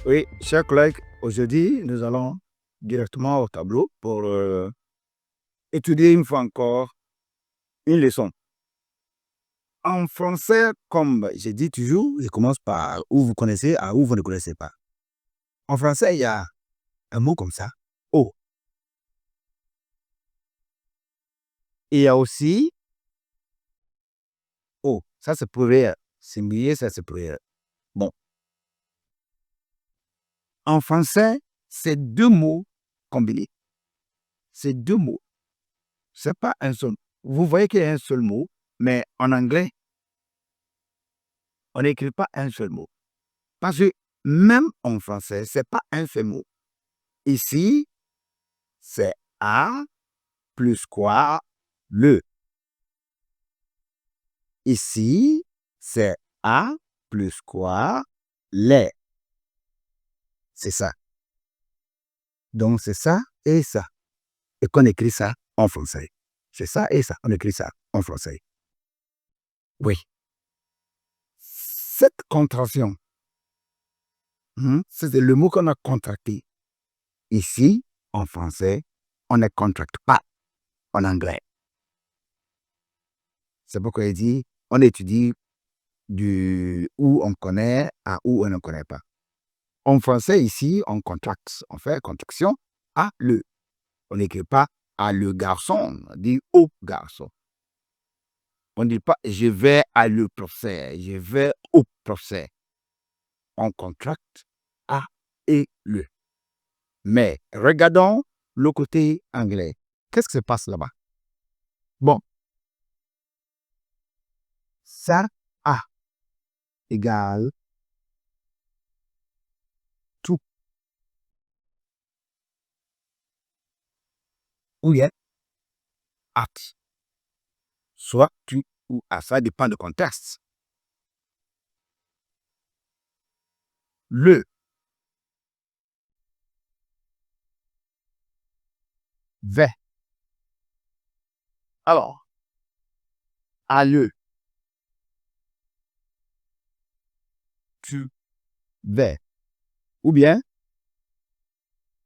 Oui, chers collègues, aujourd'hui, nous allons directement au tableau pour étudier une fois encore une leçon. En français, comme j'ai dit toujours, je commence par où vous connaissez à où vous ne connaissez pas. En français, il y a un mot comme ça, oh. Et il y a aussi oh. Ça, c'est pluriel. Singulier, ça, c'est pluriel. Bon. En français, c'est deux mots combinés. C'est deux mots. C'est pas un seul. Vous voyez qu'il y a un seul mot, mais en anglais, on n'écrit pas un seul mot. Parce que même en français, c'est pas un seul mot. Ici, c'est à plus quoi le. Ici, c'est à plus quoi les. C'est ça. Donc, c'est ça et ça. Et qu'on écrit ça en français. C'est ça et ça. On écrit ça en français. Oui. Cette contraction, c'est le mot qu'on a contracté. Ici, en français, on ne contracte pas en anglais. C'est pourquoi il dit, on étudie du où on connaît à où on ne connaît pas. En français, ici, on contracte, on fait contraction à le. On n'écrit pas à le garçon, on dit au garçon. On ne dit pas je vais à le professeur, je vais au professeur. On contracte à et le. Mais regardons le côté anglais. Qu'est-ce qui se passe là-bas? Bon, ça a égale tout. Ou bien at. Soit tu ou à, ça dépend du contexte. Le. Vais. Alors, à le. Tu vais. Ou bien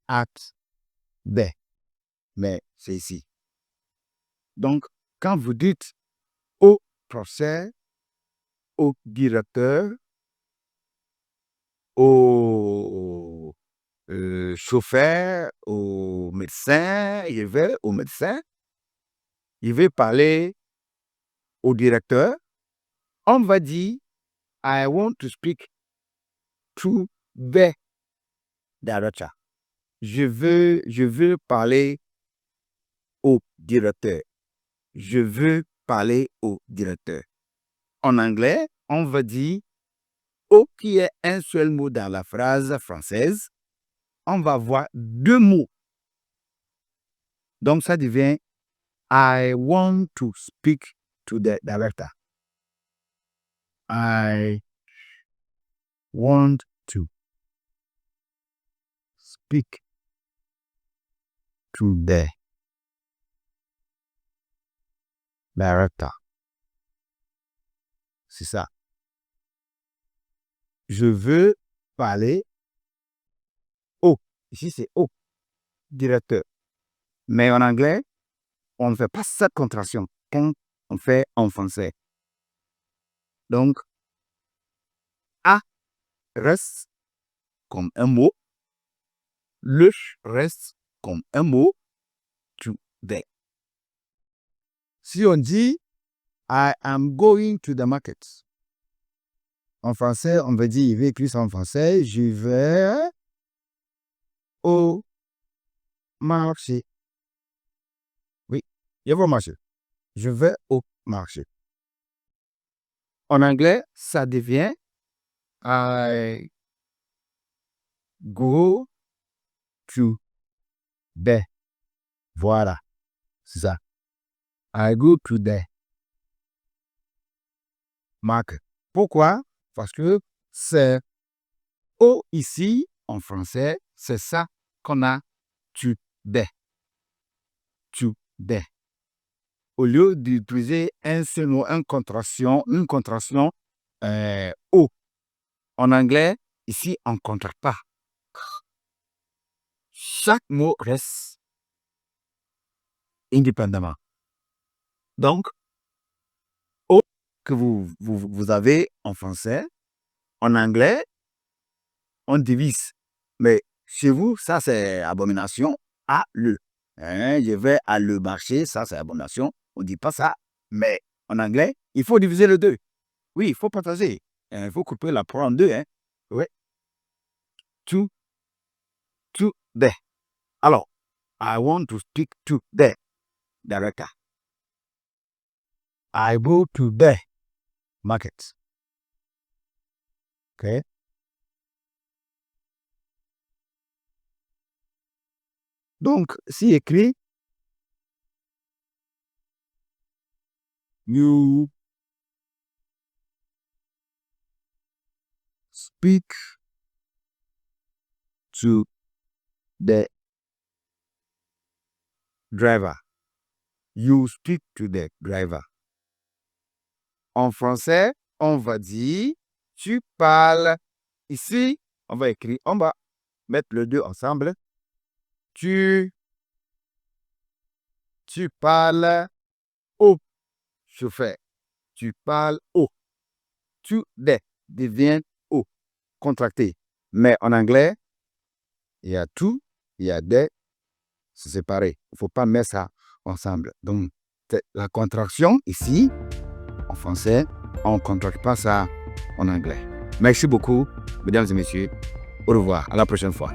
at vais. Mais c'est ici. Donc, quand vous dites au professeur, au directeur, au chauffeur, au médecin, il va au médecin, il veut parler au directeur, on va dire I want to speak to the director. Je veux parler au directeur. Je veux parler au directeur. En anglais, on va dire au qui est un seul mot dans la phrase française, on va voir deux mots. Donc, ça devient I want to speak to the director. I want to speak to the director. C'est ça. Je veux parler au. Ici, c'est au directeur. Mais en anglais, on ne fait pas cette contraction quand on fait en français. Donc, a reste comme un mot. Le reste comme un mot. To the. Si on dit I am going to the market. En français, on veut dire, il veut écrire ça en français, je vais au marché. Oui, il va au marché. Je vais au marché. En anglais, ça devient I go to the. Voilà, c'est ça. I go to the market. Pourquoi? Parce que c'est au ici, en français, c'est ça qu'on a to the. To the. Au lieu d'utiliser un seul mot, une contraction, au. En anglais, Ici, on ne contracte pas. Chaque mot reste indépendamment. Donc, O que vous avez en français, en anglais, on divise. Mais chez vous, ça c'est abomination à le. Hein, je vais à le marché, ça c'est abomination. On ne dit pas ça. Mais en anglais, il faut diviser le deux. Oui, il faut partager. Il faut couper la parole en deux. Hein. Oui. To the. Alors, I want to speak to the director. I go to the market. Okay. Donc, si écrit, you speak to the driver. You speak to the driver. En français, on va dire, tu parles. Ici, on va écrire, on va mettre les deux ensemble. Tu parles au chauffeur. Tu parles au. To the devient au. Contracté. Mais en anglais, il y a tout, il y a des, c'est séparé. Il ne faut pas mettre ça ensemble. Donc, la contraction ici, en français, on ne contracte pas ça en anglais. Merci beaucoup, mesdames et messieurs. Au revoir. À la prochaine fois.